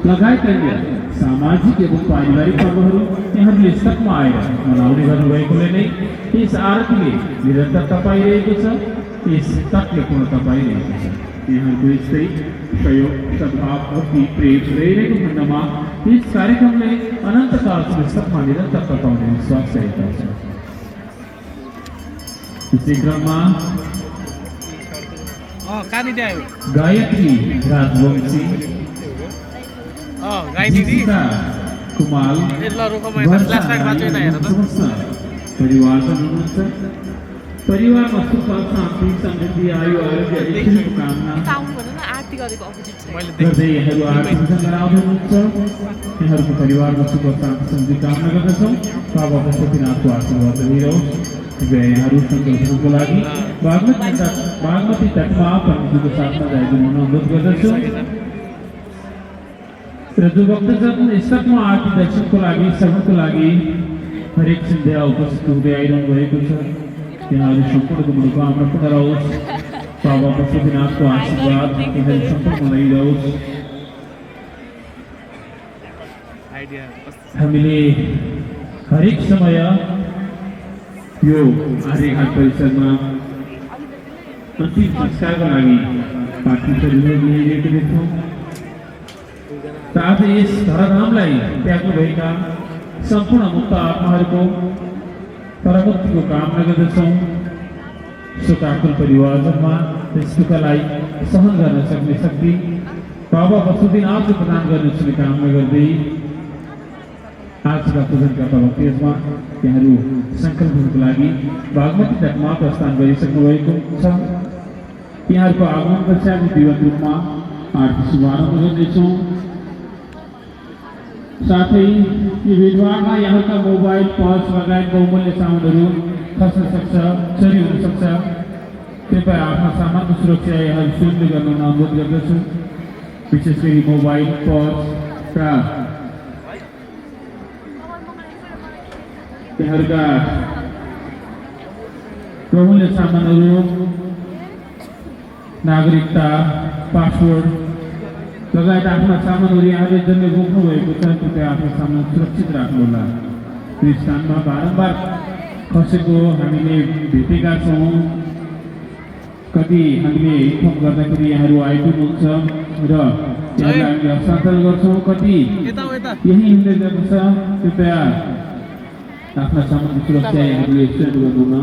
लगायत अन्य सामाजिक एवं पारिवारिक पर्वहरू यहाँहरूले सकमा आएर मनाउने गर्नुभएकोले नै यस आरतीले निरन्तरता पाइरहेको छ, यस तत्ले पूर्णता पाइरहेको छ। यहाँहरूको यस्तै सहयोग, सद्भाव, भक्ति, प्रेम रहिरहेको खण्डमा यस कार्यक्रमले अनन्तकालसम्म सकमा निरन्तरता पाउने विश्वास रहेको छ। यसै क्रममा गायत्री राजवंशी, कुमाल परिवारजन हुनुहुन्छ। परिवारमा सुख, शान्ति, समृद्धि, आयु, आरोग्य, ऐश्वर्यको कामना गर्दै यहाँहरू आरती पूजन गराउँदै हुनुहुन्छ। यहाँहरूको परिवारमा सुख, शान्ति, समृद्धि कामना गर्दछौँ। बाबा पशुपतिनाथको आशीर्वाद रहिरहोस्। यहाँहरू सङ्कल्पको लागि बागमती तटमा परमेश्वरको साथमा जाइदिनु अनुरोध गर्दछु। र जो भक्तजन स्तरमा आरती दर्शनको लागि, श्रवणको लागि हरेक सन्ध्या उपस्थित हुँदै आइरहनु भएको छ, यहाँहरू सम्पूर्णको मनोकामना पूर्ण रहोस्। बाबा पशुपतिनाथको आशीर्वाद यहाँहरू सम्पूर्ण रहिरहोस्। हामीले हरेक समय यो आर्यघाट परिसरमा अन्तिम संस्कारको लागि पार्थिव शरीर लिइरहेको देख्छौँ। आज यस धराधामलाई त्याग्नुभएका सम्पूर्ण मुक्त आत्माहरूको परमुक्तिको कामना गर्दछौँ। शोकाकुल परिवारजनमा यस दुःखलाई सहन गर्न सक्ने शक्ति बाबा पशुपतिनाथले प्रदान गर्नु कामना गर्दै आजका पूजनका पवित्रमा यहाँहरू सङ्कल्पहरूको लागि बागमती तटमा प्रस्थान गरिसक्नु भएको छ। यहाँहरूको आगमन पश्चात विधिवत रूपमा आरती शुभारम्भ गर्नेछौँ। साथै यो भिडभाडमा यहाँका मोबाइल, पर्स लगायत बहुमूल्य सामानहरू खस्न सक्छ, चोरी हुन सक्छ। कृपया आफ्नो सामानको सुरक्षा यहाँहरू सुनिश्चित गर्न अनुरोध गर्दछु। विशेष गरी मोबाइल, पर्सका यहाँहरूका बहुमूल्य सामानहरू, नागरिकता, पासपोर्ट लगायत आफ्ना सामानहरू यहाँले जसले बोक्नु भएको छ, कृपया आफ्नो सामान सुरक्षित राख्नुहोला। यो स्थानमा बारम्बार खसेको हामीले भेटेका छौँ। कति हामीले इन्फर्म गर्दाखेरि यहाँहरू आइपुग्नुहुन्छ र यहाँलाई हामीले हस्तान्तरण गर्छौँ, कति यही हुँदै गर्दछ। कृपया आफ्ना सामानको सुरक्षा यहाँहरूले सुनिश्चित गर्नुमा